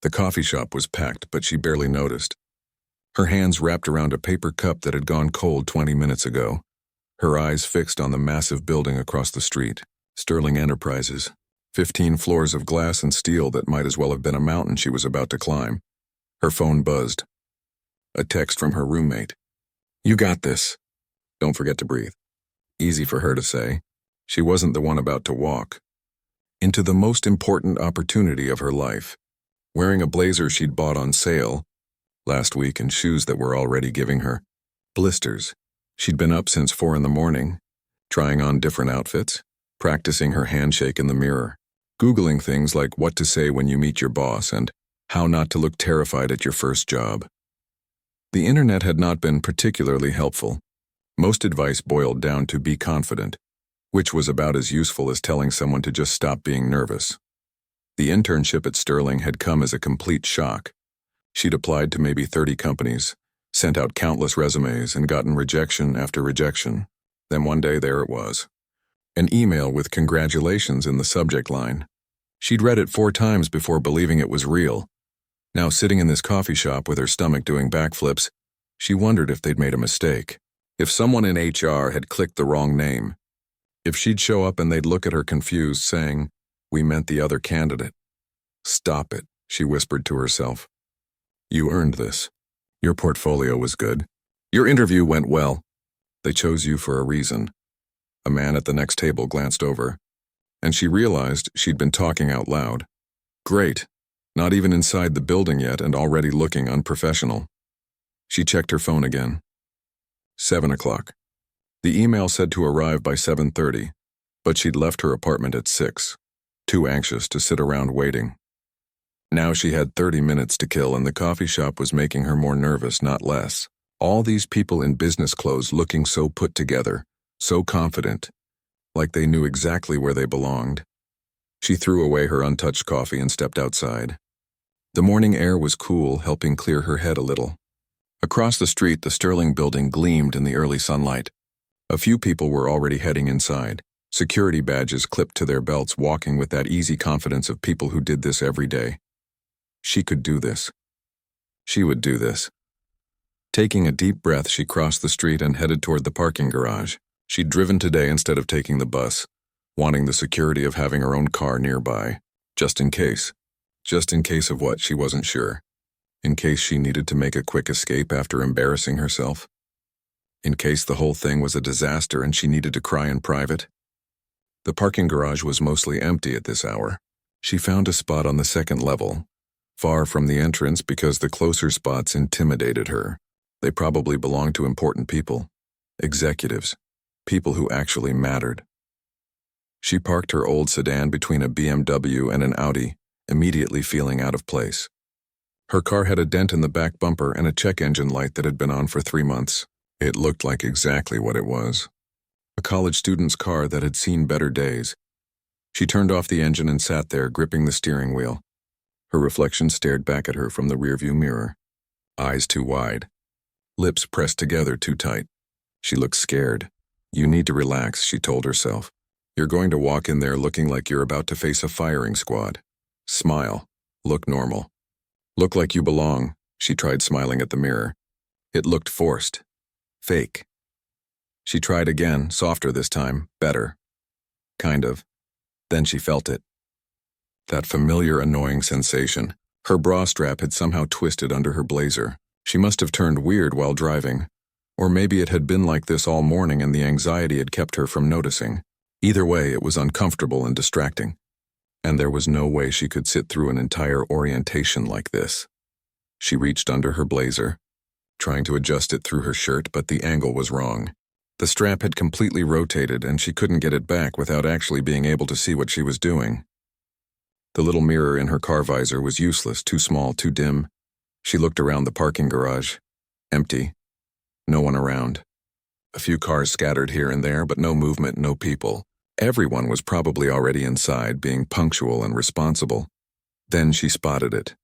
The coffee shop was packed, but she barely noticed. Her hands wrapped around a paper cup that had gone cold 20 minutes ago. Her eyes fixed on the massive building across the street, Sterling Enterprises. 15 floors of glass and steel that might as well have been a mountain she was about to climb. Her phone buzzed. A text from her roommate. "You got this. Don't forget to breathe." Easy for her to say. She wasn't the one about to walk into the most important opportunity of her life, wearing a blazer she'd bought on sale last week and shoes that were already giving her blisters. She'd been up since 4 in the morning, trying on different outfits, practicing her handshake in the mirror, Googling things like what to say when you meet your boss and how not to look terrified at your first job. The internet had not been particularly helpful. Most advice boiled down to be confident, which was about as useful as telling someone to just stop being nervous. The internship at Sterling had come as a complete shock. She'd applied to maybe 30 companies, sent out countless resumes, and gotten rejection after rejection. Then one day there it was. An email with congratulations in the subject line. She'd read it 4 times before believing it was real. Now sitting in this coffee shop with her stomach doing backflips, she wondered if they'd made a mistake. If someone in HR had clicked the wrong name. If she'd show up and they'd look at her confused, saying, "We meant the other candidate." "Stop it," she whispered to herself. "You earned this. Your portfolio was good. Your interview went well. They chose you for a reason." A man at the next table glanced over, and she realized she'd been talking out loud. Great. Not even inside the building yet and already looking unprofessional. She checked her phone again. 7 o'clock. The email said to arrive by 7:30, but she'd left her apartment at 6, too anxious to sit around waiting. Now she had 30 minutes to kill, and the coffee shop was making her more nervous, not less. All these people in business clothes looking so put together, so confident, like they knew exactly where they belonged. She threw away her untouched coffee and stepped outside. The morning air was cool, helping clear her head a little. Across the street, the Sterling building gleamed in the early sunlight. A few people were already heading inside, security badges clipped to their belts, walking with that easy confidence of people who did this every day. She could do this. She would do this. Taking a deep breath, she crossed the street and headed toward the parking garage. She'd driven today instead of taking the bus, wanting the security of having her own car nearby, just in case. Just in case of what, she wasn't sure. In case she needed to make a quick escape after embarrassing herself. In case the whole thing was a disaster and she needed to cry in private. The parking garage was mostly empty at this hour. She found a spot on the 2nd level, far from the entrance because the closer spots intimidated her. They probably belonged to important people, executives, people who actually mattered. She parked her old sedan between a BMW and an Audi, immediately feeling out of place. Her car had a dent in the back bumper and a check engine light that had been on for 3 months. It looked like exactly what it was. A college student's car that had seen better days. She turned off the engine and sat there, gripping the steering wheel. Her reflection stared back at her from the rearview mirror. Eyes too wide. Lips pressed together too tight. She looked scared. "You need to relax," she told herself. "You're going to walk in there looking like you're about to face a firing squad. Smile. Look normal. Look like you belong." She tried smiling at the mirror. It looked forced. Fake. She tried again, softer this time, better. Kind of. Then she felt it. That familiar, annoying sensation. Her bra strap had somehow twisted under her blazer. She must have turned weird while driving. Or maybe it had been like this all morning and the anxiety had kept her from noticing. Either way, it was uncomfortable and distracting. And there was no way she could sit through an entire orientation like this. She reached under her blazer, trying to adjust it through her shirt, but the angle was wrong. The strap had completely rotated and she couldn't get it back without actually being able to see what she was doing. The little mirror in her car visor was useless, too small, too dim. She looked around the parking garage. Empty. No one around. A few cars scattered here and there, but no movement, no people. Everyone was probably already inside, being punctual and responsible. Then she spotted it.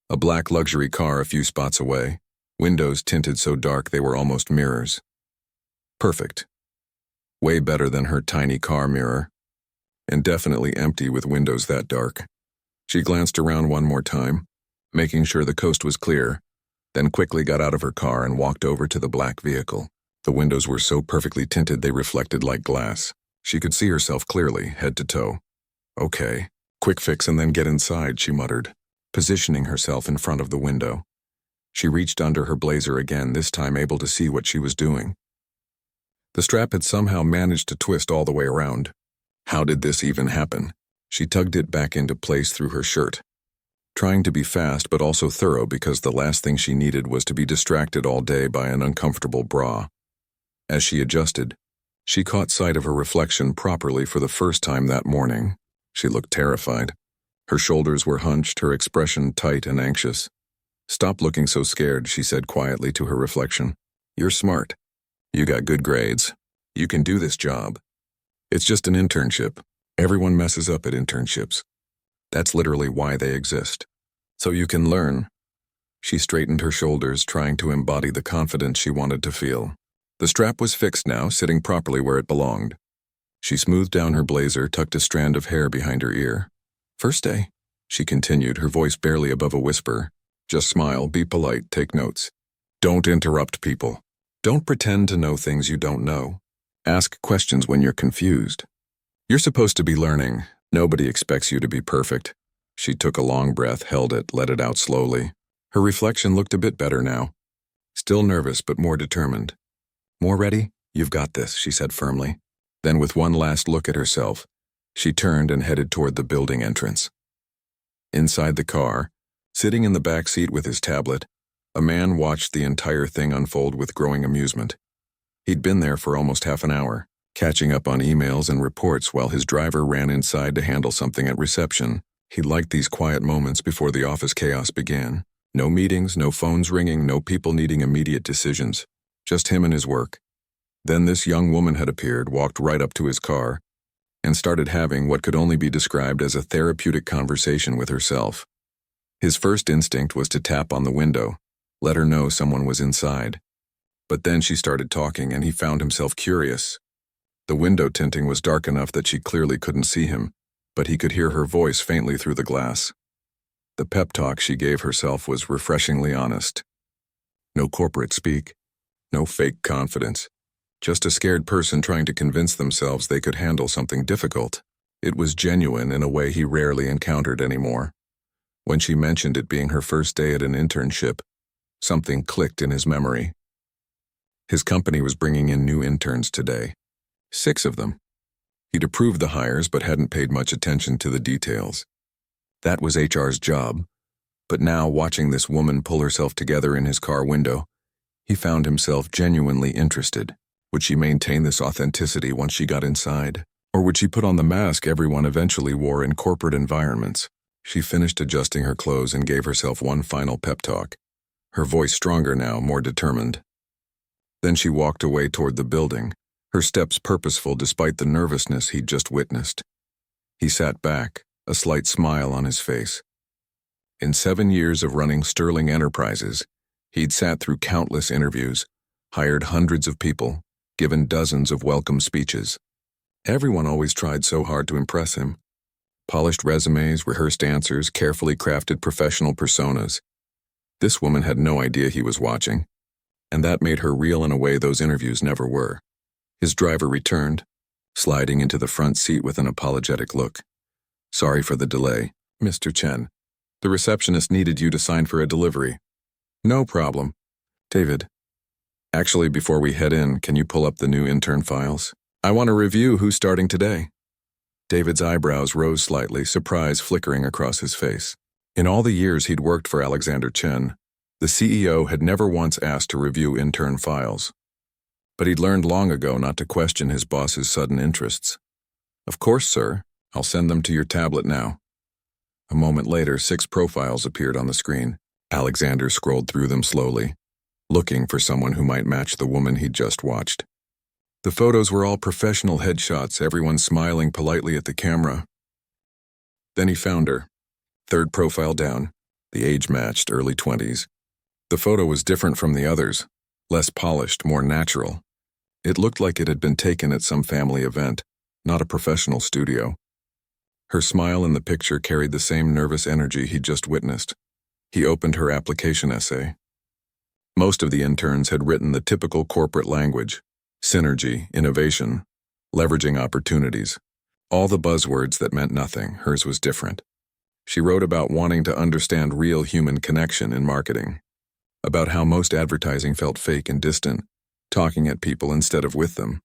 A black luxury car a few spots away. Windows tinted so dark they were almost mirrors. Perfect. Way better than her tiny car mirror. And definitely empty with windows that dark. She glanced around one more time. making sure the coast was clear, then quickly got out of her car and walked over to the black vehicle. The windows were so perfectly tinted they reflected like glass. She could see herself clearly, head to toe. Okay, quick fix and then get inside, she muttered, positioning herself in front of the window. She reached under her blazer again, this time able to see what she was doing. The strap had somehow managed to twist all the way around. How did this even happen? She tugged it back into place through her shirt, trying to be fast but also thorough because the last thing she needed was to be distracted all day by an uncomfortable bra. As she adjusted, she caught sight of her reflection properly for the first time that morning. She looked terrified. Her shoulders were hunched, her expression tight and anxious. "Stop looking so scared," she said quietly to her reflection. "You're smart. You got good grades. You can do this job. It's just an internship. Everyone messes up at internships. That's literally why they exist. So you can learn." She straightened her shoulders, trying to embody the confidence she wanted to feel. The strap was fixed now, sitting properly where it belonged. She smoothed down her blazer, tucked a strand of hair behind her ear. "First day," she continued, her voice barely above a whisper. "Just smile, be polite, take notes. Don't interrupt people. Don't pretend to know things you don't know. Ask questions when you're confused. You're supposed to be learning. Nobody expects you to be perfect." She took a long breath, held it, let it out slowly. Her reflection looked a bit better now. Still nervous, but more determined. "More ready? You've got this," she said firmly. Then with one last look at herself, she turned and headed toward the building entrance. Inside the car, sitting in the back seat with his tablet, a man watched the entire thing unfold with growing amusement. He'd been there for almost half an hour, catching up on emails and reports while his driver ran inside to handle something at reception. He liked these quiet moments before the office chaos began. No meetings, no phones ringing, no people needing immediate decisions. Just him and his work. Then this young woman had appeared, walked right up to his car, and started having what could only be described as a therapeutic conversation with herself. His first instinct was to tap on the window, let her know someone was inside. But then she started talking, and he found himself curious. The window tinting was dark enough that she clearly couldn't see him, but he could hear her voice faintly through the glass. The pep talk she gave herself was refreshingly honest. No corporate speak, no fake confidence. Just a scared person trying to convince themselves they could handle something difficult. It was genuine in a way he rarely encountered anymore. When she mentioned it being her first day at an internship, something clicked in his memory. His company was bringing in new interns today. 6 of them. He'd approved the hires but hadn't paid much attention to the details. That was HR's job. But now, watching this woman pull herself together in his car window, he found himself genuinely interested. Would she maintain this authenticity once she got inside? Or would she put on the mask everyone eventually wore in corporate environments? She finished adjusting her clothes and gave herself one final pep talk, her voice stronger now, more determined. Then she walked away toward the building, her steps purposeful despite the nervousness he'd just witnessed. He sat back, a slight smile on his face. In 7 years of running Sterling Enterprises, he'd sat through countless interviews, hired hundreds of people, given dozens of welcome speeches. Everyone always tried so hard to impress him. Polished resumes, rehearsed answers, carefully crafted professional personas. This woman had no idea he was watching, and that made her real in a way those interviews never were. His driver returned, sliding into the front seat with an apologetic look. "Sorry for the delay, Mr. Chen. The receptionist needed you to sign for a delivery." "No problem. David. Actually, before we head in, can you pull up the new intern files? I want to review who's starting today." David's eyebrows rose slightly, surprise flickering across his face. In all the years he'd worked for Alexander Chen, the CEO had never once asked to review intern files. But he'd learned long ago not to question his boss's sudden interests. "Of course, sir. I'll send them to your tablet now." A moment later, 6 profiles appeared on the screen. Alexander scrolled through them slowly, looking for someone who might match the woman he'd just watched. The photos were all professional headshots, everyone smiling politely at the camera. Then he found her. 3rd profile down, the age matched, early 20s. The photo was different from the others, less polished, more natural. It looked like it had been taken at some family event, not a professional studio. Her smile in the picture carried the same nervous energy he'd just witnessed. He opened her application essay. Most of the interns had written the typical corporate language: synergy, innovation, leveraging opportunities. All the buzzwords that meant nothing. Hers was different. She wrote about wanting to understand real human connection in marketing, about how most advertising felt fake and distant, talking at people instead of with them.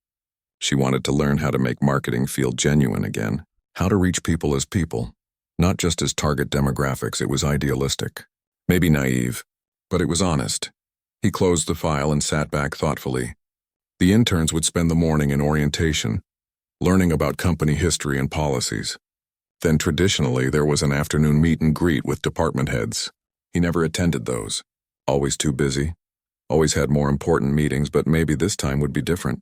She wanted to learn how to make marketing feel genuine again, how to reach people as people, not just as target demographics. It was idealistic, maybe naive, but it was honest. He closed the file and sat back thoughtfully. The interns would spend the morning in orientation, learning about company history and policies. Then traditionally there was an afternoon meet and greet with department heads. He never attended those. Always too busy. Always had more important meetings, but maybe this time would be different.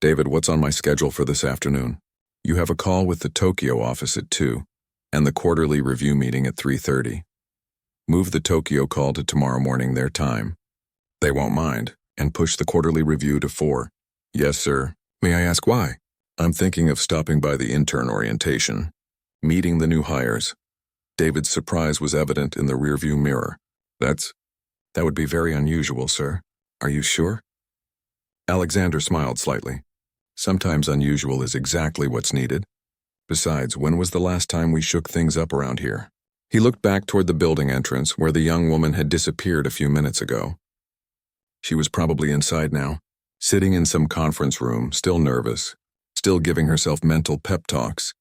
David, what's on my schedule for this afternoon? You have a call with the Tokyo office at 2, and the quarterly review meeting at 3:30. Move the Tokyo call to tomorrow morning their time. They won't mind, and push the quarterly review to 4. Yes, sir. May I ask why? I'm thinking of stopping by the intern orientation, meeting the new hires. David's surprise was evident in the rearview mirror. That would be very unusual, sir. Are you sure? Alexander smiled slightly. Sometimes unusual is exactly what's needed. Besides, when was the last time we shook things up around here? He looked back toward the building entrance where the young woman had disappeared a few minutes ago. She was probably inside now, sitting in some conference room, still nervous, still giving herself mental pep talks.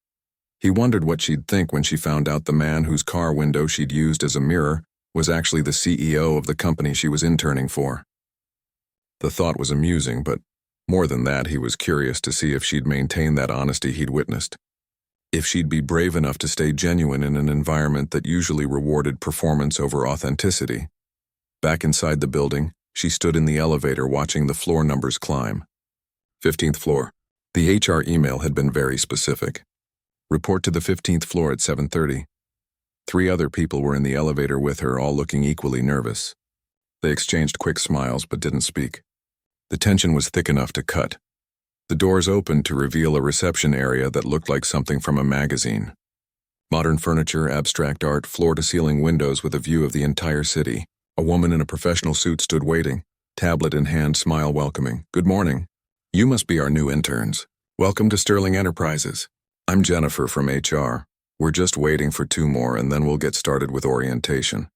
He wondered what she'd think when she found out the man whose car window she'd used as a mirror was actually the CEO of the company she was interning for. The thought was amusing, but more than that, he was curious to see if she'd maintain that honesty he'd witnessed. If she'd be brave enough to stay genuine in an environment that usually rewarded performance over authenticity. Back inside the building, she stood in the elevator watching the floor numbers climb. 15th floor. The HR email had been very specific. Report to the 15th floor at 7:30. 3 other people were in the elevator with her, all looking equally nervous. They exchanged quick smiles but didn't speak. The tension was thick enough to cut. The doors opened to reveal a reception area that looked like something from a magazine. Modern furniture, abstract art, floor-to-ceiling windows with a view of the entire city. A woman in a professional suit stood waiting, tablet in hand, smile welcoming. Good morning. You must be our new interns. Welcome to Sterling Enterprises. I'm Jennifer from HR. We're just waiting for 2 more and then we'll get started with orientation.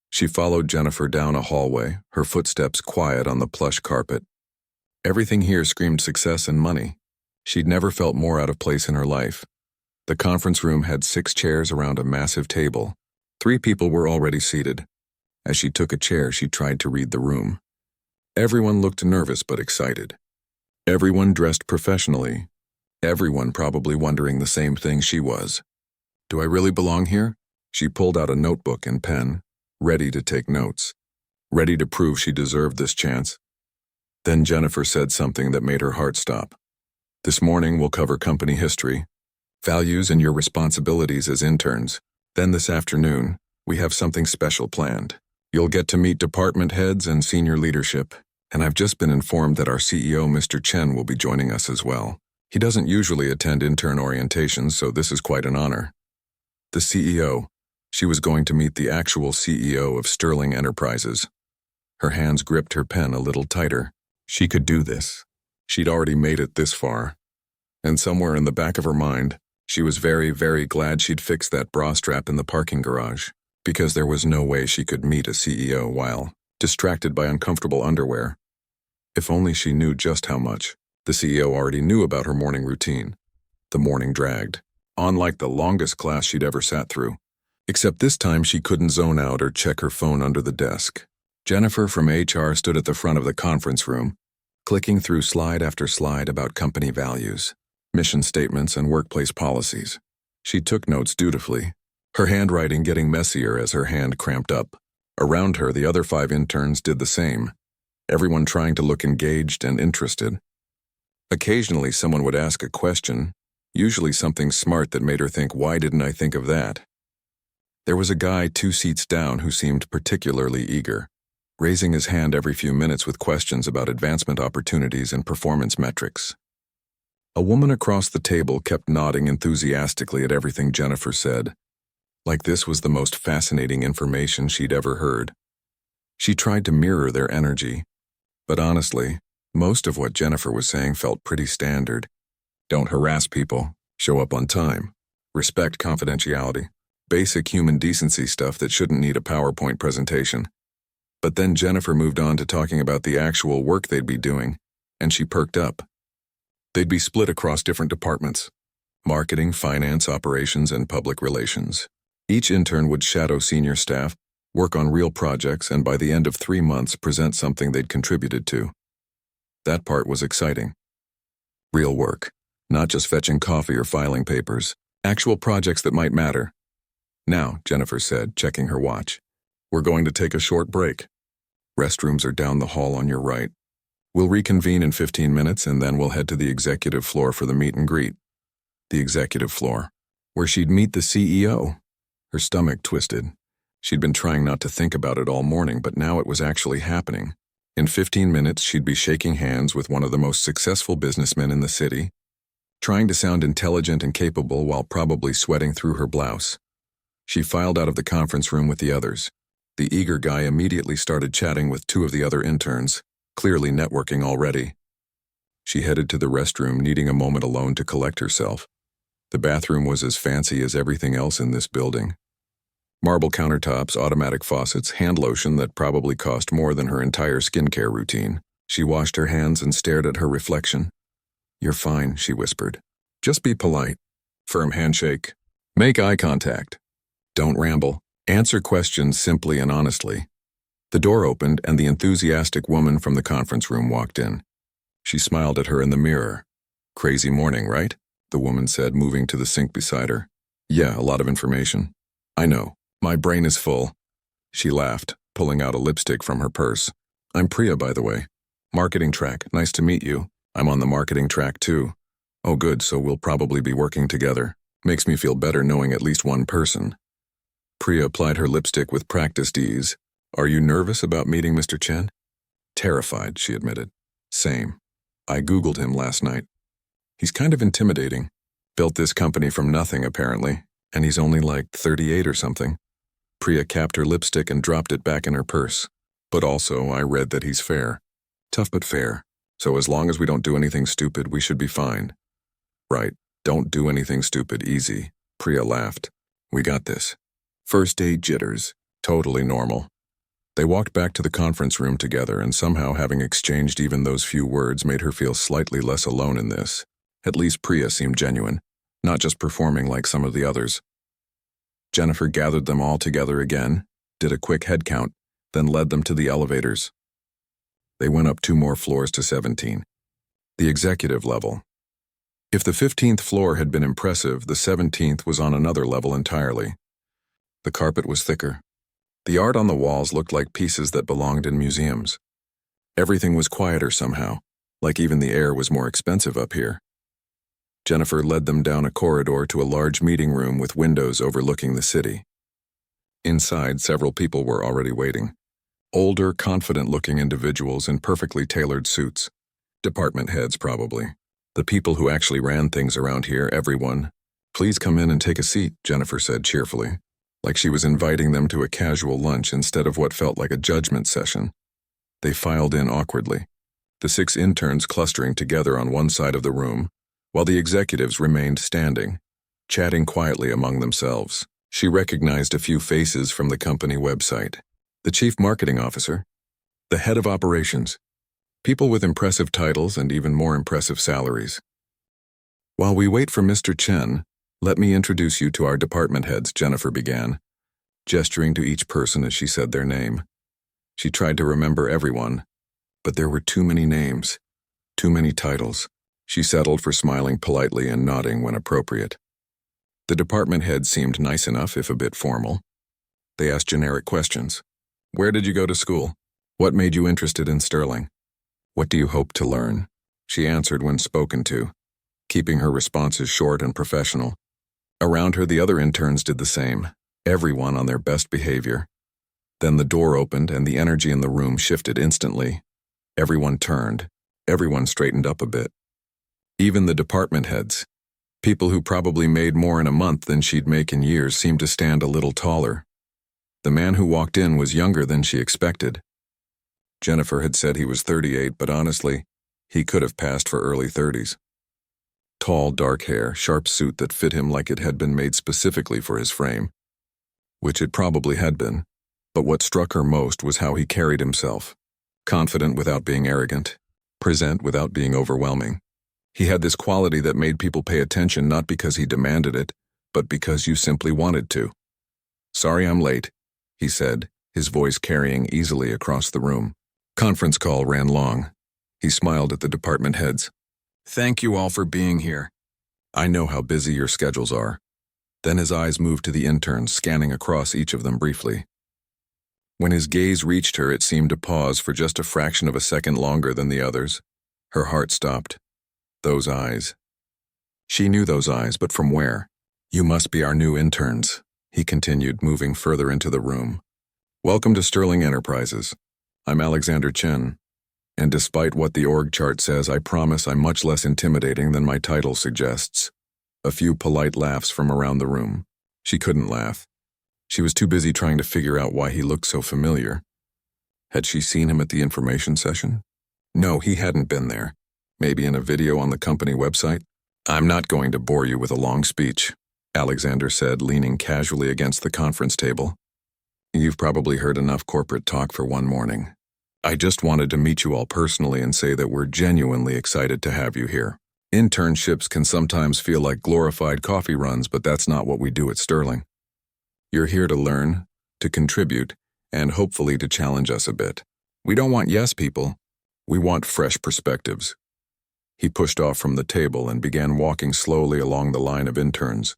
She followed Jennifer down a hallway, her footsteps quiet on the plush carpet. Everything here screamed success and money. She'd never felt more out of place in her life. The conference room had 6 chairs around a massive table. 3 people were already seated. As she took a chair, she tried to read the room. Everyone looked nervous but excited. Everyone dressed professionally. Everyone probably wondering the same thing she was. Do I really belong here? She pulled out a notebook and pen, ready to take notes, ready to prove she deserved this chance. Then Jennifer said something that made her heart stop. This morning we'll cover company history, values and your responsibilities as interns. Then this afternoon, we have something special planned. You'll get to meet department heads and senior leadership, and I've just been informed that our CEO, Mr. Chen, will be joining us as well. He doesn't usually attend intern orientations, so this is quite an honor. The CEO. She was going to meet the actual CEO of Sterling Enterprises. Her hands gripped her pen a little tighter. She could do this. She'd already made it this far. And somewhere in the back of her mind, she was very, very glad she'd fixed that bra strap in the parking garage, because there was no way she could meet a CEO while distracted by uncomfortable underwear. If only she knew just how much. The CEO already knew about her morning routine. The morning dragged on like the longest class she'd ever sat through. Except this time she couldn't zone out or check her phone under the desk. Jennifer from HR stood at the front of the conference room, clicking through slide after slide about company values, mission statements, and workplace policies. She took notes dutifully, her handwriting getting messier as her hand cramped up. Around her, the other 5 interns did the same, everyone trying to look engaged and interested. Occasionally, someone would ask a question, usually something smart that made her think, why didn't I think of that? There was a guy 2 seats down who seemed particularly eager, raising his hand every few minutes with questions about advancement opportunities and performance metrics. A woman across the table kept nodding enthusiastically at everything Jennifer said. Like this was the most fascinating information she'd ever heard. She tried to mirror their energy, but honestly, most of what Jennifer was saying felt pretty standard. Don't harass people, show up on time, respect confidentiality, basic human decency stuff that shouldn't need a PowerPoint presentation. But then Jennifer moved on to talking about the actual work they'd be doing, and she perked up. They'd be split across different departments: marketing, finance, operations, and public relations. Each intern would shadow senior staff, work on real projects, and by the end of 3 months present something they'd contributed to. That part was exciting. Real work, not just fetching coffee or filing papers, actual projects that might matter. Now, Jennifer said, checking her watch, we're going to take a short break. Restrooms are down the hall on your right. We'll reconvene in 15 minutes and then we'll head to the executive floor for the meet and greet. The executive floor, where she'd meet the CEO. Her stomach twisted. She'd been trying not to think about it all morning, but now it was actually happening. In 15 minutes, she'd be shaking hands with one of the most successful businessmen in the city, trying to sound intelligent and capable while probably sweating through her blouse. She filed out of the conference room with the others. The eager guy immediately started chatting with 2 of the other interns, clearly networking already. She headed to the restroom, needing a moment alone to collect herself. The bathroom was as fancy as everything else in this building. Marble countertops, automatic faucets, hand lotion that probably cost more than her entire skincare routine. She washed her hands and stared at her reflection. "You're fine," she whispered. "Just be polite. Firm handshake. Make eye contact. Don't ramble. Answer questions simply and honestly." The door opened and the enthusiastic woman from the conference room walked in. She smiled at her in the mirror. "Crazy morning, right?" the woman said, moving to the sink beside her. "Yeah, a lot of information. I know. My brain is full." She laughed, pulling out a lipstick from her purse. "I'm Priya, by the way. Marketing track. Nice to meet you. I'm on the marketing track, too." "Oh, good, so we'll probably be working together. Makes me feel better knowing at least one person." Priya applied her lipstick with practiced ease. "Are you nervous about meeting Mr. Chen?" "Terrified," she admitted. "Same. I Googled him last night. He's kind of intimidating. Built this company from nothing, apparently, and he's only like 38 or something." Priya capped her lipstick and dropped it back in her purse. "But also, I read that he's fair. Tough but fair. So as long as we don't do anything stupid, we should be fine." "Right. Don't do anything stupid. Easy." Priya laughed. "We got this." First date jitters. Totally normal. They walked back to the conference room together, and somehow having exchanged even those few words made her feel slightly less alone in this. At least Priya seemed genuine, not just performing like some of the others. Jennifer gathered them all together again, did a quick head count, then led them to the elevators. They went up 2 more floors to 17. The executive level. If the 15th floor had been impressive, the 17th was on another level entirely. The carpet was thicker. The art on the walls looked like pieces that belonged in museums. Everything was quieter somehow, like even the air was more expensive up here. Jennifer led them down a corridor to a large meeting room with windows overlooking the city. Inside, several people were already waiting. Older, confident-looking individuals in perfectly tailored suits. Department heads, probably. The people who actually ran things around here, everyone. "Please come in and take a seat," Jennifer said cheerfully, like she was inviting them to a casual lunch instead of what felt like a judgment session. They filed in awkwardly, the 6 interns clustering together on one side of the room, while the executives remained standing, chatting quietly among themselves. She recognized a few faces from the company website. The chief marketing officer, the head of operations, people with impressive titles and even more impressive salaries. "While we wait for Mr. Chen, let me introduce you to our department heads," Jennifer began, gesturing to each person as she said their name. She tried to remember everyone, but there were too many names, too many titles. She settled for smiling politely and nodding when appropriate. The department head seemed nice enough, if a bit formal. They asked generic questions. "Where did you go to school? What made you interested in Sterling? What do you hope to learn?" She answered when spoken to, keeping her responses short and professional. Around her, the other interns did the same, everyone on their best behavior. Then the door opened and the energy in the room shifted instantly. Everyone turned. Everyone straightened up a bit. Even the department heads. People who probably made more in a month than she'd make in years seemed to stand a little taller. The man who walked in was younger than she expected. Jennifer had said he was 38, but honestly, he could have passed for early 30s. Tall, dark hair, sharp suit that fit him like it had been made specifically for his frame, which it probably had been, but what struck her most was how he carried himself. Confident without being arrogant, present without being overwhelming. He had this quality that made people pay attention not because he demanded it, but because you simply wanted to. "Sorry I'm late," he said, his voice carrying easily across the room. Conference call ran long. He smiled at the department heads. "Thank you all for being here. I know how busy your schedules are." Then his eyes moved to the interns, scanning across each of them briefly. When his gaze reached her, it seemed to pause for just a fraction of a second longer than the others. Her heart stopped. Those eyes. She knew those eyes, but from where? "You must be our new interns," he continued, moving further into the room. "Welcome to Sterling Enterprises. I'm Alexander Chen. And despite what the org chart says, I promise I'm much less intimidating than my title suggests." A few polite laughs from around the room. She couldn't laugh. She was too busy trying to figure out why he looked so familiar. Had she seen him at the information session? No, he hadn't been there. Maybe in a video on the company website? "I'm not going to bore you with a long speech," Alexander said, leaning casually against the conference table. "You've probably heard enough corporate talk for one morning. I just wanted to meet you all personally and say that we're genuinely excited to have you here. Internships can sometimes feel like glorified coffee runs, but that's not what we do at Sterling. You're here to learn, to contribute, and hopefully to challenge us a bit. We don't want yes people. We want fresh perspectives." He pushed off from the table and began walking slowly along the line of interns,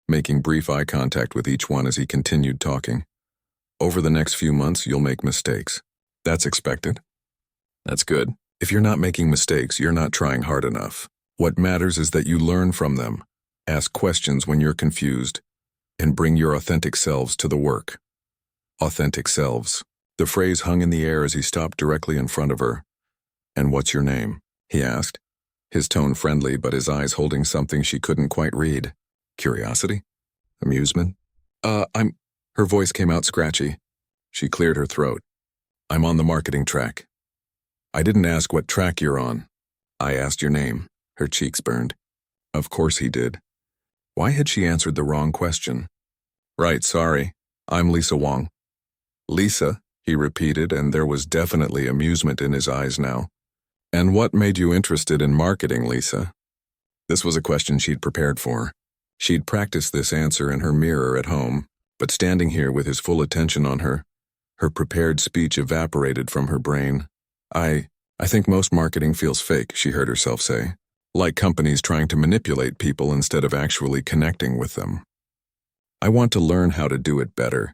making brief eye contact with each one as he continued talking. "Over the next few months, you'll make mistakes. That's expected. That's good. If you're not making mistakes, you're not trying hard enough. What matters is that you learn from them, ask questions when you're confused, and bring your authentic selves to the work." Authentic selves. The phrase hung in the air as he stopped directly in front of her. "And what's your name?" he asked, his tone friendly but his eyes holding something she couldn't quite read. Curiosity? Amusement? Her voice came out scratchy. She cleared her throat. "I'm on the marketing track." "I didn't ask what track you're on. I asked your name." Her cheeks burned. Of course he did. Why had she answered the wrong question? "Right, sorry. I'm Lisa Wong." "Lisa," he repeated, and there was definitely amusement in his eyes now. "And what made you interested in marketing, Lisa?" This was a question she'd prepared for. She'd practiced this answer in her mirror at home, but standing here with his full attention on her, her prepared speech evaporated from her brain. I think most marketing feels fake," she heard herself say. "Like companies trying to manipulate people instead of actually connecting with them. I want to learn how to do it better."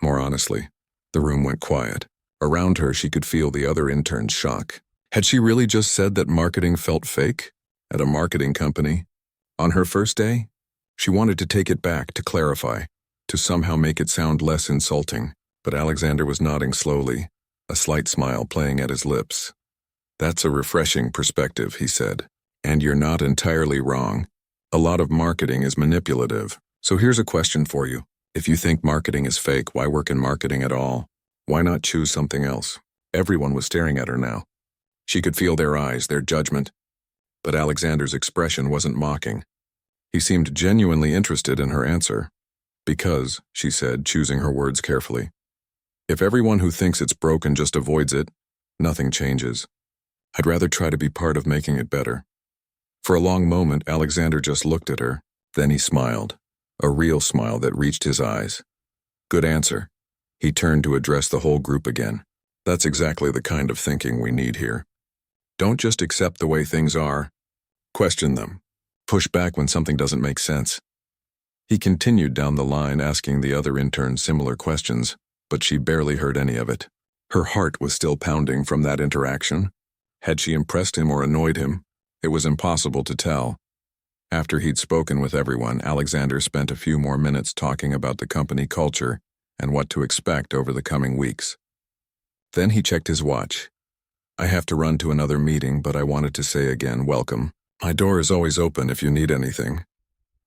More honestly, the room went quiet. Around her, she could feel the other interns' shock. Had she really just said that marketing felt fake? At a marketing company? On her first day? She wanted to take it back, to clarify, to somehow make it sound less insulting, but Alexander was nodding slowly, a slight smile playing at his lips. "That's a refreshing perspective," he said. "And you're not entirely wrong. A lot of marketing is manipulative. So here's a question for you. If you think marketing is fake, why work in marketing at all? Why not choose something else?" Everyone was staring at her now. She could feel their eyes, their judgment. But Alexander's expression wasn't mocking. He seemed genuinely interested in her answer. "Because," she said, choosing her words carefully, "if everyone who thinks it's broken just avoids it, nothing changes. I'd rather try to be part of making it better." For a long moment, Alexander just looked at her. Then he smiled, a real smile that reached his eyes. "Good answer." He turned to address the whole group again. "That's exactly the kind of thinking we need here. Don't just accept the way things are. Question them. Push back when something doesn't make sense." He continued down the line, asking the other interns similar questions, but she barely heard any of it. Her heart was still pounding from that interaction. Had she impressed him or annoyed him? It was impossible to tell. After he'd spoken with everyone, Alexander spent a few more minutes talking about the company culture and what to expect over the coming weeks. Then he checked his watch. "I have to run to another meeting, but I wanted to say again, welcome. My door is always open if you need anything."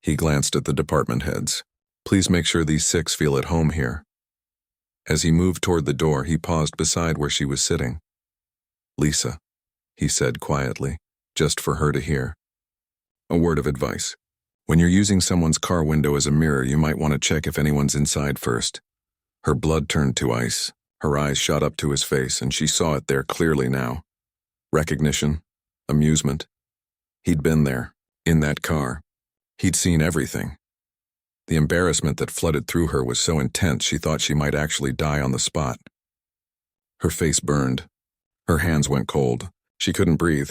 He glanced at the department heads. Please make sure these 6 feel at home here. As he moved toward the door, he paused beside where she was sitting. Lisa, he said quietly, just for her to hear. A word of advice. When you're using someone's car window as a mirror, you might want to check if anyone's inside first. Her blood turned to ice. Her eyes shot up to his face, and she saw it there clearly now. Recognition, amusement. He'd been there, in that car. He'd seen everything. The embarrassment that flooded through her was so intense she thought she might actually die on the spot. Her face burned. Her hands went cold. She couldn't breathe.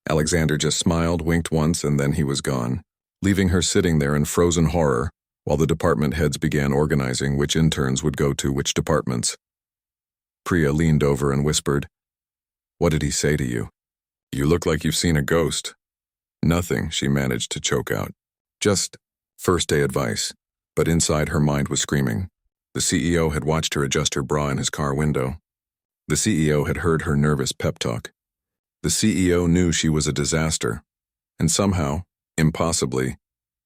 Alexander just smiled, winked once, and then he was gone, leaving her sitting there in frozen horror while the department heads began organizing which interns would go to which departments. Priya leaned over and whispered, "What did he say to you?" "You look like you've seen a ghost." "Nothing," she managed to choke out. "Just first-day advice." But inside her mind was screaming. The CEO had watched her adjust her bra in his car window. The CEO had heard her nervous pep talk. The CEO knew she was a disaster. And somehow, impossibly,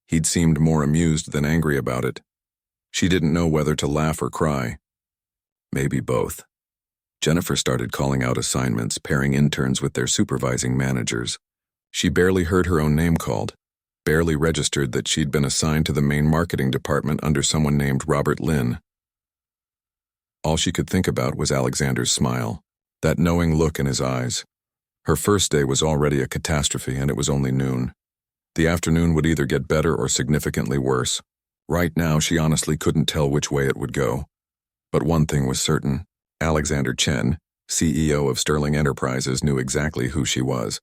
he'd seemed more amused than angry about it. She didn't know whether to laugh or cry. Maybe both. Jennifer started calling out assignments, pairing interns with their supervising managers. She barely heard her own name called, barely registered that she'd been assigned to the main marketing department under someone named Robert Lynn. All she could think about was Alexander's smile, that knowing look in his eyes. Her first day was already a catastrophe, and it was only noon. The afternoon would either get better or significantly worse. Right now, she honestly couldn't tell which way it would go. But one thing was certain. Alexander Chen, CEO of Sterling Enterprises, knew exactly who she was.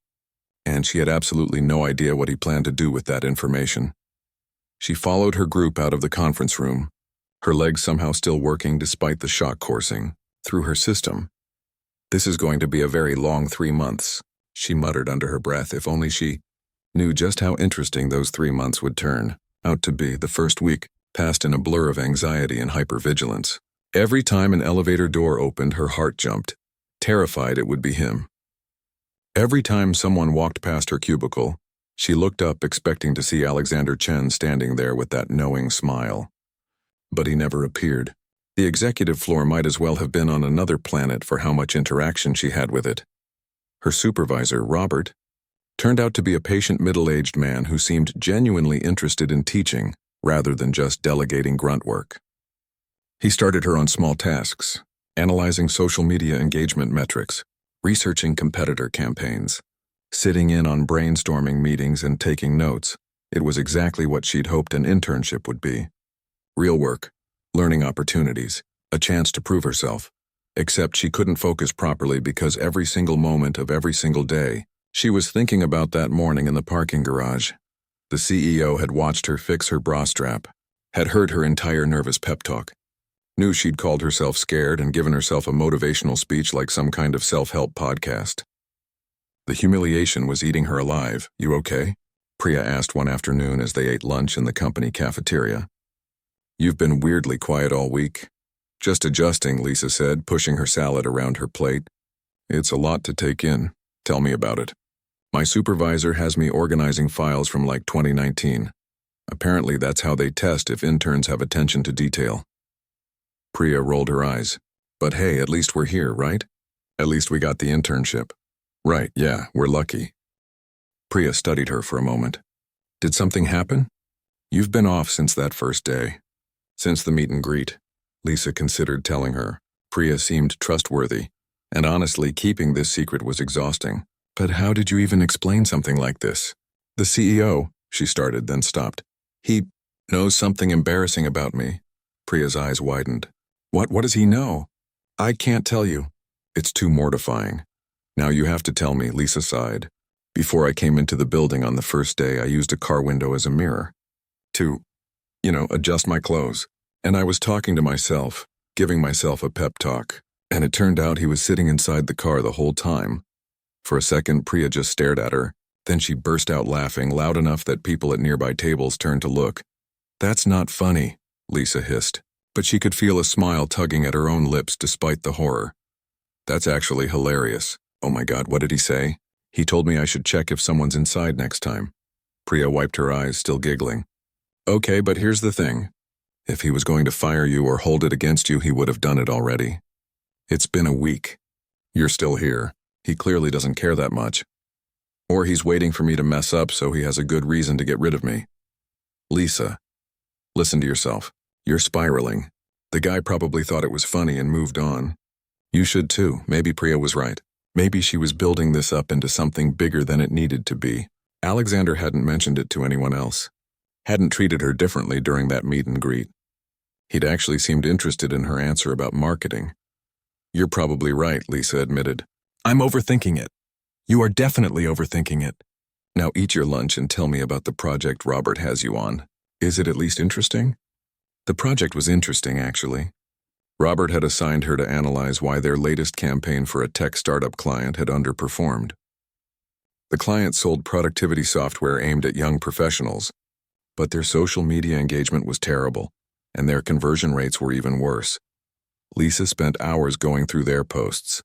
And she had absolutely no idea what he planned to do with that information. She followed her group out of the conference room, her legs somehow still working despite the shock coursing through her system. "This is going to be a very long 3 months," she muttered under her breath. If only she knew just how interesting those 3 months would turn out to be. The first week passed in a blur of anxiety and hypervigilance. Every time an elevator door opened, her heart jumped, terrified it would be him. Every time someone walked past her cubicle, she looked up expecting to see Alexander Chen standing there with that knowing smile. But he never appeared. The executive floor might as well have been on another planet for how much interaction she had with it. Her supervisor, Robert, turned out to be a patient middle-aged man who seemed genuinely interested in teaching rather than just delegating grunt work. He started her on small tasks, analyzing social media engagement metrics, researching competitor campaigns, sitting in on brainstorming meetings and taking notes. It was exactly what she'd hoped an internship would be. Real work, learning opportunities, a chance to prove herself. Except she couldn't focus properly because every single moment of every single day, she was thinking about that morning in the parking garage. The CEO had watched her fix her bra strap, had heard her entire nervous pep talk, knew she'd called herself scared and given herself a motivational speech like some kind of self-help podcast. The humiliation was eating her alive. "You okay?" Priya asked one afternoon as they ate lunch in the company cafeteria. "You've been weirdly quiet all week." "Just adjusting," Lisa said, pushing her salad around her plate. "It's a lot to take in. Tell me about it." "My supervisor has me organizing files from like 2019. Apparently that's how they test if interns have attention to detail." Priya rolled her eyes. "But hey, at least we're here, right? At least we got the internship." "Right, yeah, we're lucky." Priya studied her for a moment. "Did something happen?" "You've been off since that first day. Since the meet and greet." Lisa considered telling her. Priya seemed trustworthy, and honestly, keeping this secret was exhausting. "But how did you even explain something like this?" "The CEO," she started, then stopped. "He knows something embarrassing about me." Priya's eyes widened. What does he know?" "I can't tell you. It's too mortifying." "Now you have to tell me," Lisa sighed. "Before I came into the building on the first day, I used a car window as a mirror. To, adjust my clothes. And I was talking to myself, giving myself a pep talk. And it turned out he was sitting inside the car the whole time." For a second, Priya just stared at her. Then she burst out laughing, loud enough that people at nearby tables turned to look. "That's not funny," Lisa hissed. But she could feel a smile tugging at her own lips despite the horror. "That's actually hilarious. Oh my God, what did he say?" "He told me I should check if someone's inside next time." Priya wiped her eyes, still giggling. Okay, but here's the thing. If he was going to fire you or hold it against you, he would have done it already. It's been a week. You're still here. He clearly doesn't care that much. Or he's waiting for me to mess up so he has a good reason to get rid of me. Lisa, listen to yourself. You're spiraling. The guy probably thought it was funny and moved on. You should too. Maybe Priya was right. Maybe she was building this up into something bigger than it needed to be. Alexander hadn't mentioned it to anyone else. Hadn't treated her differently during that meet and greet. He'd actually seemed interested in her answer about marketing. You're probably right, Lisa admitted. I'm overthinking it. You are definitely overthinking it. Now eat your lunch and tell me about the project Robert has you on. Is it at least interesting? The project was interesting, actually. Robert had assigned her to analyze why their latest campaign for a tech startup client had underperformed. The client sold productivity software aimed at young professionals, but their social media engagement was terrible, and their conversion rates were even worse. Lisa spent hours going through their posts,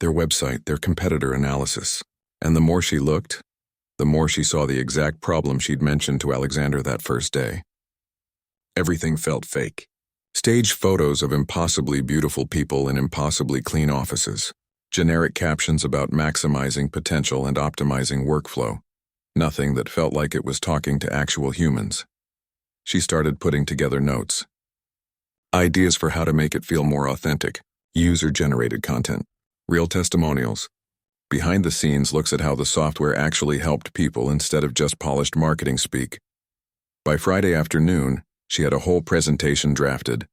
their website, their competitor analysis, and the more she looked, the more she saw the exact problem she'd mentioned to Alexander that first day. Everything felt fake. Staged photos of impossibly beautiful people in impossibly clean offices. Generic captions about maximizing potential and optimizing workflow. Nothing that felt like it was talking to actual humans. She started putting together notes. Ideas for how to make it feel more authentic. User-generated content. Real testimonials. Behind the scenes looks at how the software actually helped people instead of just polished marketing speak. By Friday afternoon, she had a whole presentation drafted.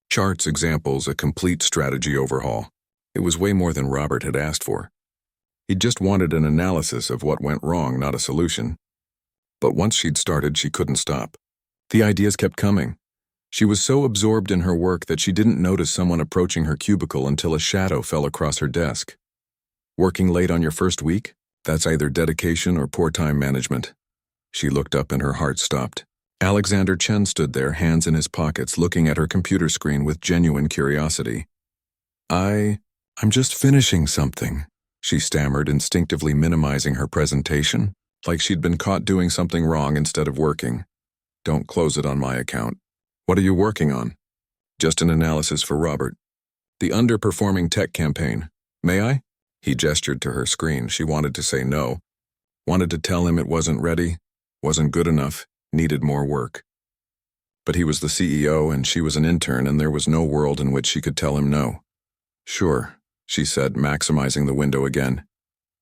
Charts, examples, a complete strategy overhaul. It was way more than Robert had asked for. He'd just wanted an analysis of what went wrong, not a solution. But once she'd started, she couldn't stop. The ideas kept coming. She was so absorbed in her work that she didn't notice someone approaching her cubicle until a shadow fell across her desk. Working late on your first week? That's either dedication or poor time management. She looked up and her heart stopped. Alexander Chen stood there, hands in his pockets, looking at her computer screen with genuine curiosity. I'm just finishing something, she stammered, instinctively minimizing her presentation, like she'd been caught doing something wrong instead of working. Don't close it on my account. What are you working on? Just an analysis for Robert. The underperforming tech campaign. May I? He gestured to her screen. She wanted to say no. Wanted to tell him it wasn't ready, wasn't good enough, needed more work. But he was the CEO and she was an intern, and there was no world in which she could tell him no. Sure, she said, maximizing the window again.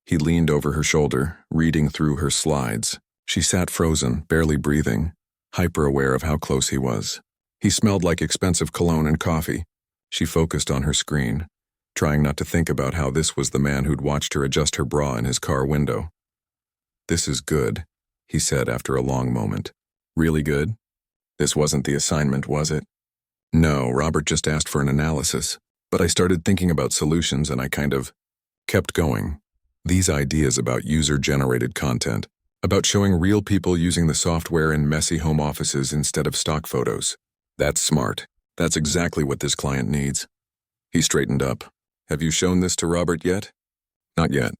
He leaned over her shoulder, reading through her slides. She sat frozen, barely breathing, hyper-aware of how close he was. He smelled like expensive cologne and coffee. She focused on her screen, trying not to think about how this was the man who'd watched her adjust her bra in his car window. This is good, he said after a long moment. Really good? This wasn't the assignment, was it? No, Robert just asked for an analysis. But I started thinking about solutions and I kind of kept going. These ideas about user-generated content, about showing real people using the software in messy home offices instead of stock photos. That's smart. That's exactly what this client needs. He straightened up. Have you shown this to Robert yet? Not yet.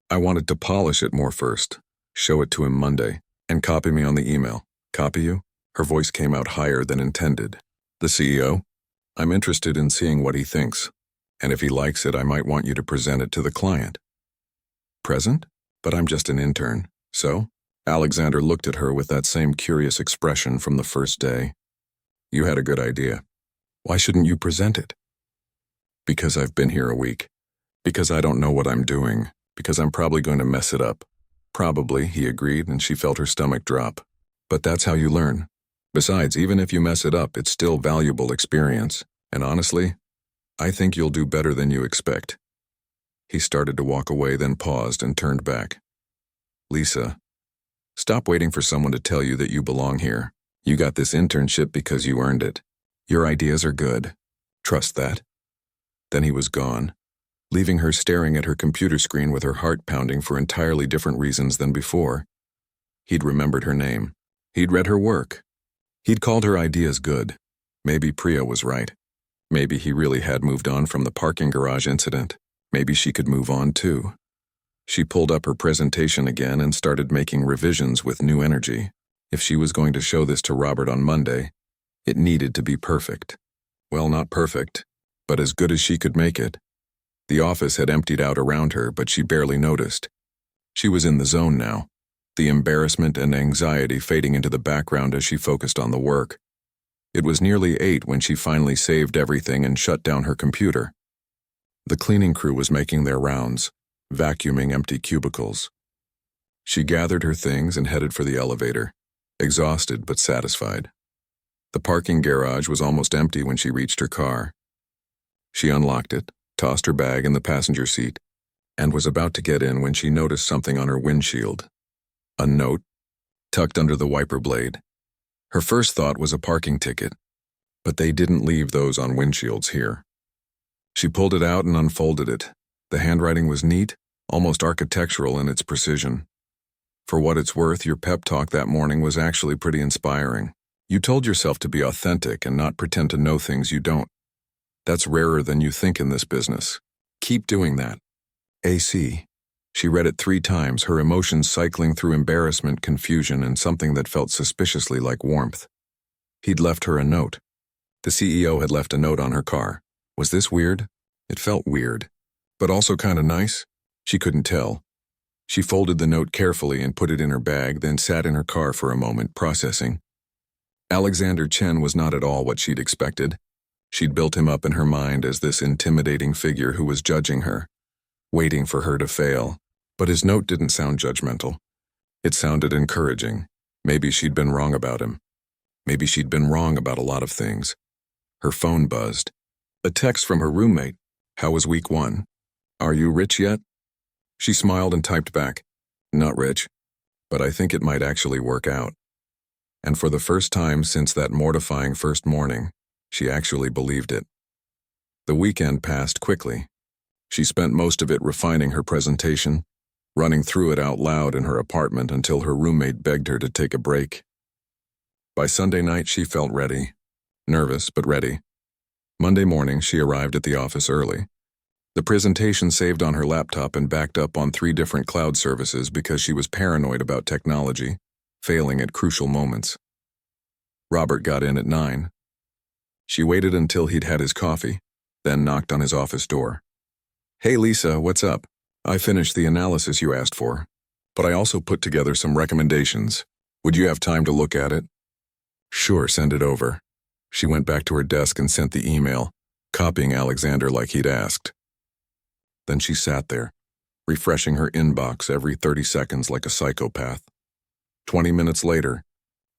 I wanted to polish it more first. Show it to him Monday. And copy me on the email. Copy you? Her voice came out higher than intended. The CEO? I'm interested in seeing what he thinks. And if he likes it, I might want you to present it to the client. Present? But I'm just an intern. So? Alexander looked at her with that same curious expression from the first day. You had a good idea. Why shouldn't you present it? Because I've been here a week. Because I don't know what I'm doing. Because I'm probably going to mess it up. Probably, he agreed, and she felt her stomach drop. But that's how you learn. Besides, even if you mess it up, it's still valuable experience. And honestly, I think you'll do better than you expect. He started to walk away, then paused and turned back. Lisa, stop waiting for someone to tell you that you belong here. You got this internship because you earned it. Your ideas are good. Trust that. Then he was gone, leaving her staring at her computer screen with her heart pounding for entirely different reasons than before. He'd remembered her name. He'd read her work. He'd called her ideas good. Maybe Priya was right. Maybe he really had moved on from the parking garage incident. Maybe she could move on too. She pulled up her presentation again and started making revisions with new energy. If she was going to show this to Robert on Monday, it needed to be perfect. Well, not perfect, but as good as she could make it. The office had emptied out around her, but she barely noticed. She was in the zone now, the embarrassment and anxiety fading into the background as she focused on the work. It was nearly 8 when she finally saved everything and shut down her computer. The cleaning crew was making their rounds, vacuuming empty cubicles. She gathered her things and headed for the elevator, exhausted but satisfied. The parking garage was almost empty when she reached her car. She unlocked it, tossed her bag in the passenger seat, and was about to get in when she noticed something on her windshield. A note, tucked under the wiper blade. Her first thought was a parking ticket, but they didn't leave those on windshields here. She pulled it out and unfolded it. The handwriting was neat, almost architectural in its precision. For what it's worth, your pep talk that morning was actually pretty inspiring. You told yourself to be authentic and not pretend to know things you don't. That's rarer than you think in this business. Keep doing that. AC. She read it 3 times, her emotions cycling through embarrassment, confusion, and something that felt suspiciously like warmth. He'd left her a note. The CEO had left a note on her car. Was this weird? It felt weird, but also kind of nice. She couldn't tell. She folded the note carefully and put it in her bag, then sat in her car for a moment, processing. Alexander Chen was not at all what she'd expected. She'd built him up in her mind as this intimidating figure who was judging her, waiting for her to fail. But his note didn't sound judgmental. It sounded encouraging. Maybe she'd been wrong about him. Maybe she'd been wrong about a lot of things. Her phone buzzed. A text from her roommate. How was week 1? Are you rich yet? She smiled and typed back. Not rich, but I think it might actually work out. And for the first time since that mortifying first morning, she actually believed it. The weekend passed quickly. She spent most of it refining her presentation, running through it out loud in her apartment until her roommate begged her to take a break. By Sunday night, she felt ready. Nervous, but ready. Monday morning, she arrived at the office early. The presentation saved on her laptop and backed up on 3 different cloud services because she was paranoid about technology, failing at crucial moments. Robert got in at 9. She waited until he'd had his coffee, then knocked on his office door. Hey Lisa, what's up? I finished the analysis you asked for, but I also put together some recommendations. Would you have time to look at it? Sure, send it over. She went back to her desk and sent the email, copying Alexander like he'd asked. Then she sat there, refreshing her inbox every 30 seconds like a psychopath. 20 minutes later,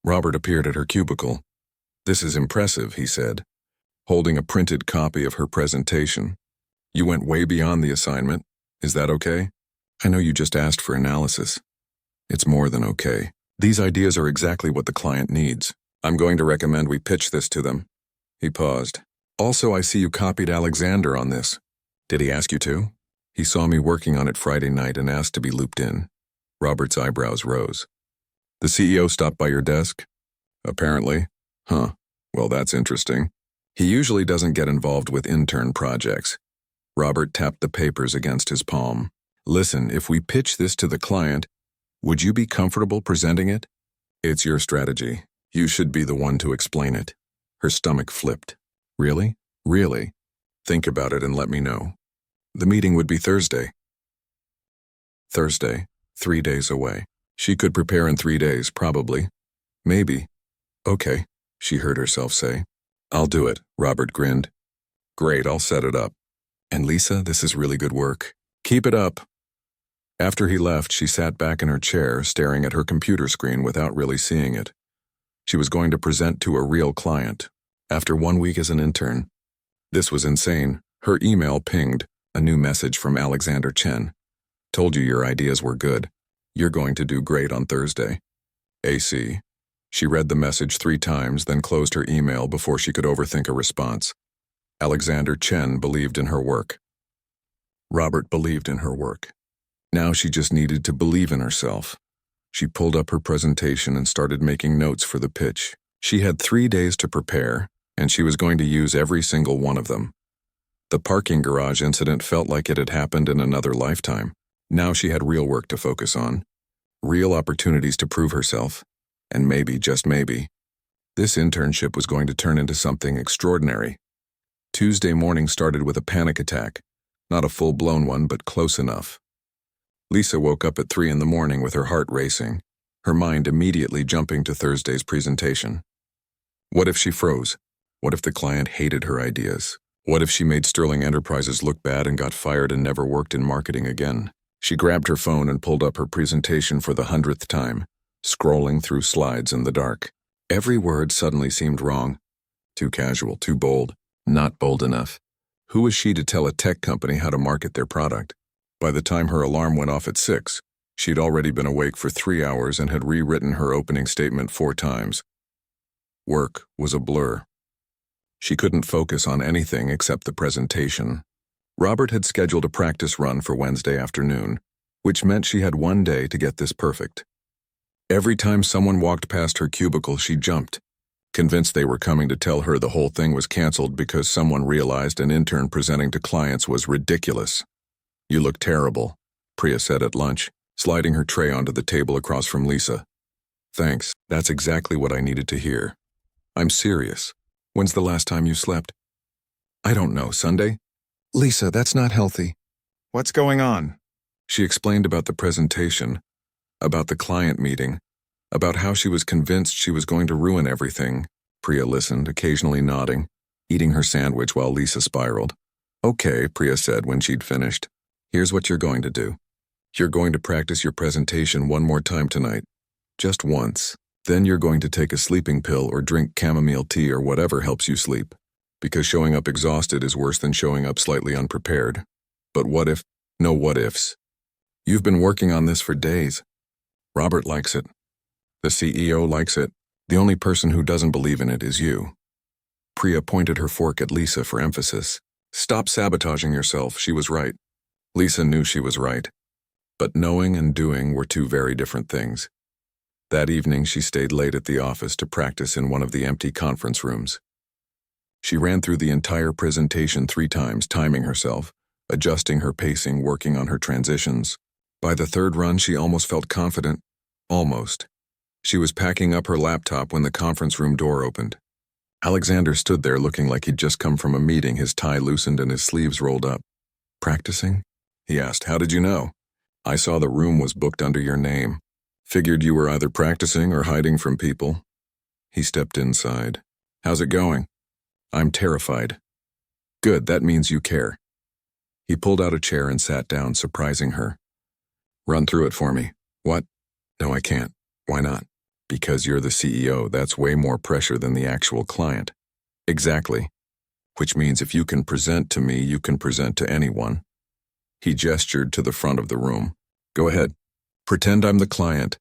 Robert appeared at her cubicle. This is impressive, he said, holding a printed copy of her presentation. You went way beyond the assignment. Is that okay? I know you just asked for analysis. It's more than okay. These ideas are exactly what the client needs. I'm going to recommend we pitch this to them. He paused. Also, I see you copied Alexander on this. Did he ask you to? He saw me working on it Friday night and asked to be looped in. Robert's eyebrows rose. The CEO stopped by your desk? Apparently. Huh. Well, that's interesting. He usually doesn't get involved with intern projects. Robert tapped the papers against his palm. Listen, if we pitch this to the client, would you be comfortable presenting it? It's your strategy. You should be the one to explain it. Her stomach flipped. Really? Really? Think about it and let me know. The meeting would be Thursday. Thursday, 3 days away. She could prepare in 3 days, probably. Maybe. Okay, she heard herself say. I'll do it, Robert grinned. Great, I'll set it up. And Lisa, this is really good work. Keep it up. After he left, she sat back in her chair, staring at her computer screen without really seeing it. She was going to present to a real client, after 1 week as an intern. This was insane. Her email pinged, a new message from Alexander Chen. Told you your ideas were good. You're going to do great on Thursday. AC. She read the message 3 times, then closed her email before she could overthink a response. Alexander Chen believed in her work. Robert believed in her work. Now she just needed to believe in herself. She pulled up her presentation and started making notes for the pitch. She had 3 days to prepare, and she was going to use every single one of them. The parking garage incident felt like it had happened in another lifetime. Now she had real work to focus on. Real opportunities to prove herself. And maybe, just maybe, this internship was going to turn into something extraordinary. Tuesday morning started with a panic attack. Not a full-blown one, but close enough. Lisa woke up at 3 in the morning with her heart racing, her mind immediately jumping to Thursday's presentation. What if she froze? What if the client hated her ideas? What if she made Sterling Enterprises look bad and got fired and never worked in marketing again? She grabbed her phone and pulled up her presentation for the 100th time, scrolling through slides in the dark. Every word suddenly seemed wrong. Too casual, too bold, not bold enough. Who was she to tell a tech company how to market their product? By the time her alarm went off at 6, she'd already been awake for 3 hours and had rewritten her opening statement 4 times. Work was a blur. She couldn't focus on anything except the presentation. Robert had scheduled a practice run for Wednesday afternoon, which meant she had 1 day to get this perfect. Every time someone walked past her cubicle, she jumped, convinced they were coming to tell her the whole thing was canceled because someone realized an intern presenting to clients was ridiculous. "You look terrible," Priya said at lunch, sliding her tray onto the table across from Lisa. "Thanks, that's exactly what I needed to hear. I'm serious. When's the last time you slept?" "I don't know, Sunday?" "Lisa, that's not healthy." "What's going on?" She explained about the presentation, about the client meeting, about how she was convinced she was going to ruin everything. Priya listened, occasionally nodding, eating her sandwich while Lisa spiraled. "Okay," Priya said when she'd finished. "Here's what you're going to do. You're going to practice your presentation 1 more time tonight. Just once. Then you're going to take a sleeping pill or drink chamomile tea or whatever helps you sleep. Because showing up exhausted is worse than showing up slightly unprepared. But what if? No what ifs. You've been working on this for days. Robert likes it. The CEO likes it. The only person who doesn't believe in it is you." Priya pointed her fork at Lisa for emphasis. "Stop sabotaging yourself, she was right." Lisa knew she was right. But knowing and doing were 2 very different things. That evening she stayed late at the office to practice in one of the empty conference rooms. She ran through the entire presentation 3 times, timing herself, adjusting her pacing, working on her transitions. By the 3rd run, she almost felt confident. Almost. She was packing up her laptop when the conference room door opened. Alexander stood there looking like he'd just come from a meeting, his tie loosened and his sleeves rolled up. "Practicing?" he asked. "How did you know?" "I saw the room was booked under your name. Figured you were either practicing or hiding from people." He stepped inside. "How's it going?" "I'm terrified." "Good, that means you care." He pulled out a chair and sat down, surprising her. "Run through it for me." "What?" "No, I can't." "Why not?" "Because you're the CEO, that's way more pressure than the actual client." "Exactly. Which means if you can present to me, you can present to anyone." He gestured to the front of the room. "Go ahead. Pretend I'm the client."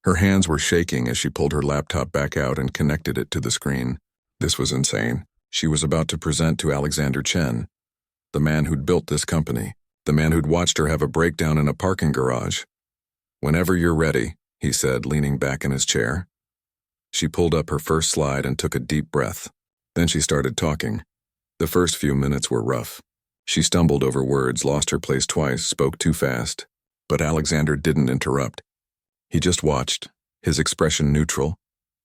Her hands were shaking as she pulled her laptop back out and connected it to the screen. This was insane. She was about to present to Alexander Chen, the man who'd built this company, the man who'd watched her have a breakdown in a parking garage. "Whenever you're ready," he said, leaning back in his chair. She pulled up her first slide and took a deep breath. Then she started talking. The first few minutes were rough. She stumbled over words, lost her place twice, spoke too fast. But Alexander didn't interrupt. He just watched, his expression neutral,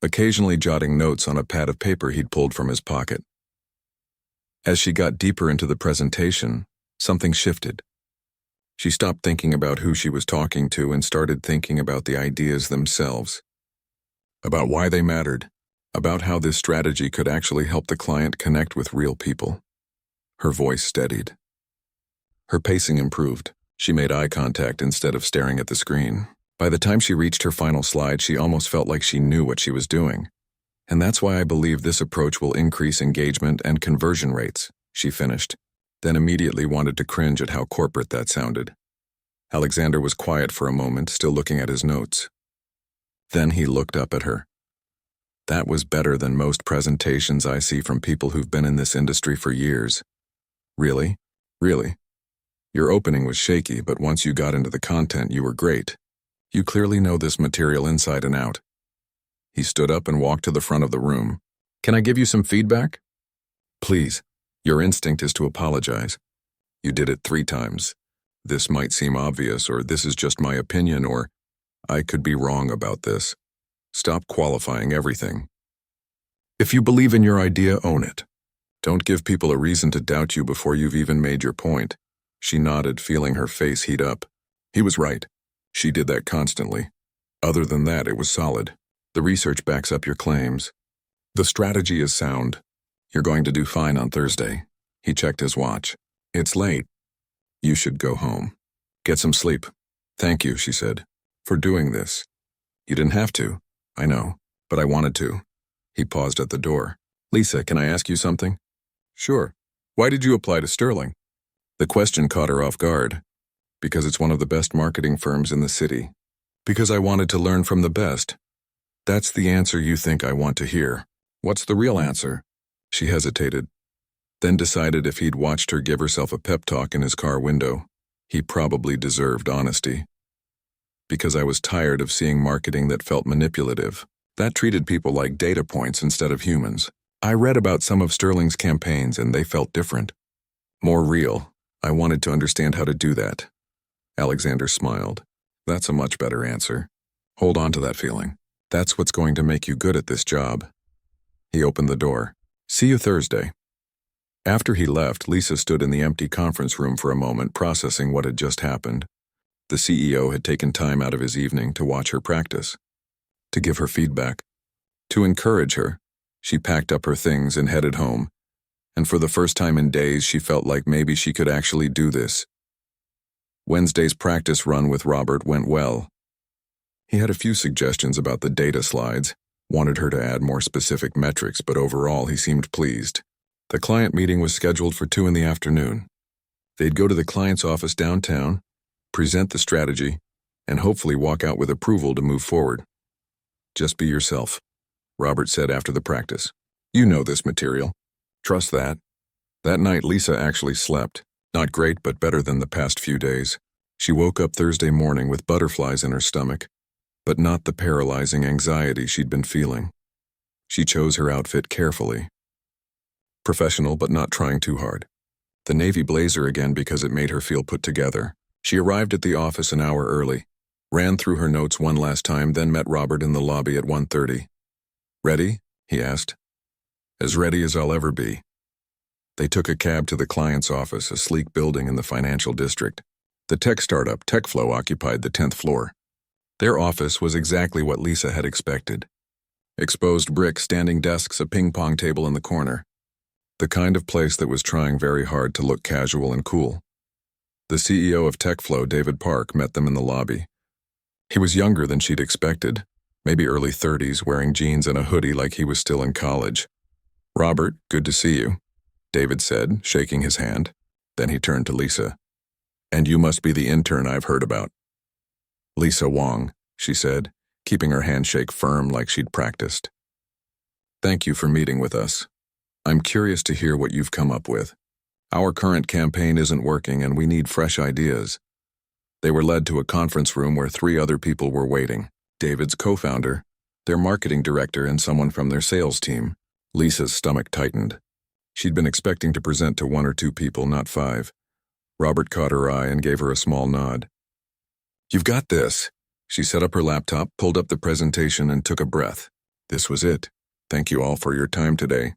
occasionally jotting notes on a pad of paper he'd pulled from his pocket. As she got deeper into the presentation, something shifted. She stopped thinking about who she was talking to and started thinking about the ideas themselves. About why they mattered, about how this strategy could actually help the client connect with real people. Her voice steadied. Her pacing improved. She made eye contact instead of staring at the screen. By the time she reached her final slide, she almost felt like she knew what she was doing. "And that's why I believe this approach will increase engagement and conversion rates," she finished, then immediately wanted to cringe at how corporate that sounded. Alexander was quiet for a moment, still looking at his notes. Then he looked up at her. "That was better than most presentations I see from people who've been in this industry for years." "Really? Really? Your opening was shaky, but once you got into the content, you were great. You clearly know this material inside and out." He stood up and walked to the front of the room. "Can I give you some feedback?" "Please. Your instinct is to apologize. You did it 3 times. This might seem obvious, or this is just my opinion, or I could be wrong about this." Stop qualifying everything. If you believe in your idea, own it. Don't give people a reason to doubt you before you've even made your point. She nodded, feeling her face heat up. He was right. She did that constantly. Other than that, it was solid. The research backs up your claims. The strategy is sound. You're going to do fine on Thursday. He checked his watch. It's late. You should go home. Get some sleep. Thank you, she said, for doing this. You didn't have to. I know, but I wanted to. He paused at the door. Lisa, can I ask you something? Sure. Why did you apply to Sterling? The question caught her off guard. Because it's one of the best marketing firms in the city. Because I wanted to learn from the best. That's the answer you think I want to hear. What's the real answer? She hesitated, then decided if he'd watched her give herself a pep talk in his car window, he probably deserved honesty. Because I was tired of seeing marketing that felt manipulative, that treated people like data points instead of humans. I read about some of Sterling's campaigns and they felt different. More real. I wanted to understand how to do that. Alexander smiled. That's a much better answer. Hold on to that feeling. That's what's going to make you good at this job. He opened the door. See you Thursday. After he left, Lisa stood in the empty conference room for a moment, processing what had just happened. The CEO had taken time out of his evening to watch her practice, to give her feedback, to encourage her. She packed up her things and headed home, and for the first time in days, she felt like maybe she could actually do this. Wednesday's practice run with Robert went well. He had a few suggestions about the data slides, wanted her to add more specific metrics, but overall he seemed pleased. The client meeting was scheduled for 2 p.m. They'd go to the client's office downtown, present the strategy, and hopefully walk out with approval to move forward. Just be yourself, Robert said after the practice. You know this material. Trust that. That night, Lisa actually slept. Not great, but better than the past few days. She woke up Thursday morning with butterflies in her stomach, but not the paralyzing anxiety she'd been feeling. She chose her outfit carefully. Professional, but not trying too hard. The navy blazer again because it made her feel put together. She arrived at the office an hour early, ran through her notes one last time, then met Robert in the lobby at 1:30. Ready? He asked. As ready as I'll ever be. They took a cab to the client's office, a sleek building in the financial district. The tech startup, TechFlow, occupied the 10th floor. Their office was exactly what Lisa had expected. Exposed brick, standing desks, a ping-pong table in the corner. The kind of place that was trying very hard to look casual and cool. The CEO of TechFlow, David Park, met them in the lobby. He was younger than she'd expected, maybe early 30s, wearing jeans and a hoodie like he was still in college. Robert, good to see you, David said, shaking his hand. Then he turned to Lisa. And you must be the intern I've heard about. Lisa Wong, she said, keeping her handshake firm like she'd practiced. Thank you for meeting with us. I'm curious to hear what you've come up with. Our current campaign isn't working and we need fresh ideas. They were led to a conference room where 3 other people were waiting. David's co-founder, their marketing director, and someone from their sales team. Lisa's stomach tightened. She'd been expecting to present to 1 or 2 people, not 5. Robert caught her eye and gave her a small nod. You've got this. She set up her laptop, pulled up the presentation, and took a breath. This was it. Thank you all for your time today.